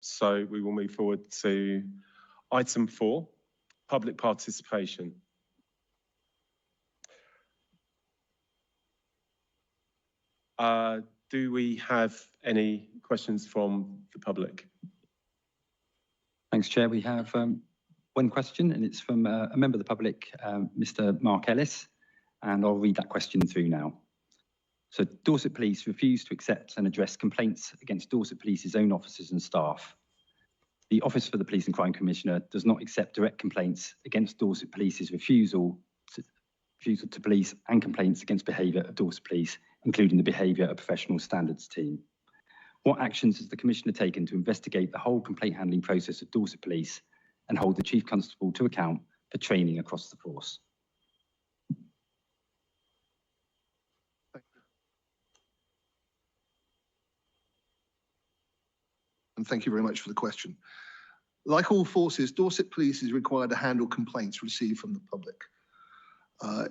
So we will move forward to item 4, public participation. Do we have any questions from the public? Thanks, Chair. We have one question, and it's from a member of the public, Mr. Mark Ellis, and I'll read that question through now. So, Dorset Police refused to accept and address complaints against Dorset Police's own officers and staff. The Office for the Police and Crime Commissioner does not accept direct complaints against Dorset Police's refusal to police and complaints against behaviour of Dorset Police, including the behaviour of professional standards team. What actions has the Commissioner taken to investigate the whole complaint handling process of Dorset Police and hold the Chief Constable to account for training across the force? And thank you very much for the question. Like all forces, Dorset Police is required to handle complaints received from the public.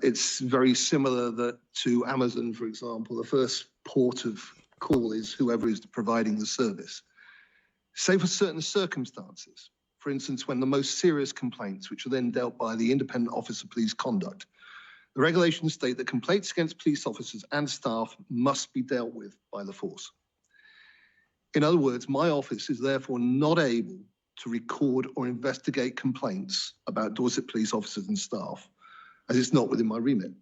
It's very similar to Amazon, for example. The first port of call is whoever is providing the service. Save for certain circumstances, for instance, when the most serious complaints, which are then dealt by the Independent Office of Police Conduct, the regulations state that complaints against police officers and staff must be dealt with by the force. In other words, my office is therefore not able to record or investigate complaints about Dorset Police officers and staff, as it's not within my remit.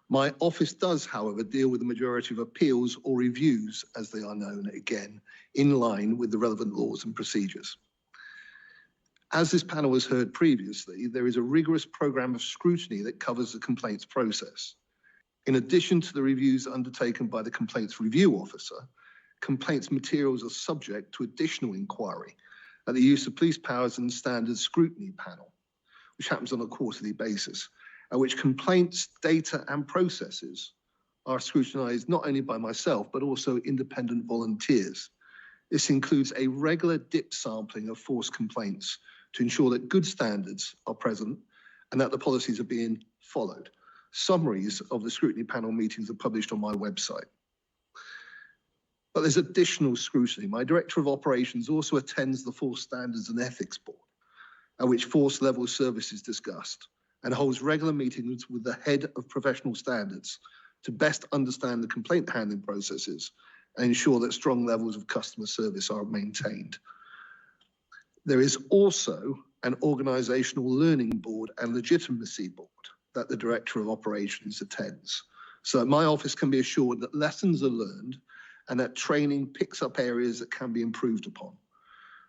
My office does, however, deal with the majority of appeals or reviews, as they are known, again, in line with the relevant laws and procedures. As this panel has heard previously, there is a rigorous programme of scrutiny that covers the complaints process. In addition to the reviews undertaken by the complaints review officer, complaints materials are subject to additional inquiry at the use of police powers and standards scrutiny panel, which happens on a quarterly basis, at which complaints, data and processes are scrutinised not only by myself, but also independent volunteers. This includes a regular dip sampling of force complaints to ensure that good standards are present and that the policies are being followed. Summaries of the scrutiny panel meetings are published on my website. But there's additional scrutiny. My Director of Operations also attends the Force Standards and Ethics Board, at which force level service is discussed, and holds regular meetings with the head of professional standards to best understand the complaint handling processes and ensure that strong levels of customer service are maintained. There is also an organisational learning board and legitimacy board that the Director of Operations attends, so that my office can be assured that lessons are learned and that training picks up areas that can be improved upon.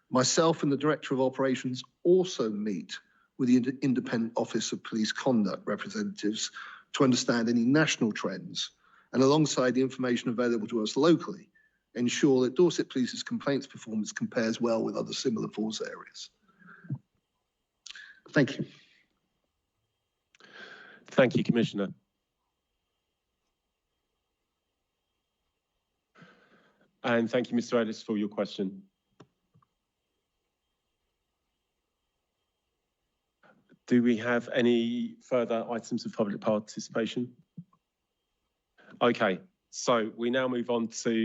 Myself and the Director of Operations also meet with the Independent Office of Police Conduct representatives to understand any national trends, and alongside the information available to us locally, ensure that Dorset Police's complaints performance compares well with other similar force areas. Thank you. Thank you, Commissioner. And thank you, Mr. Ellis, for your question. Do we have any further items of public participation? Okay, so we now move on to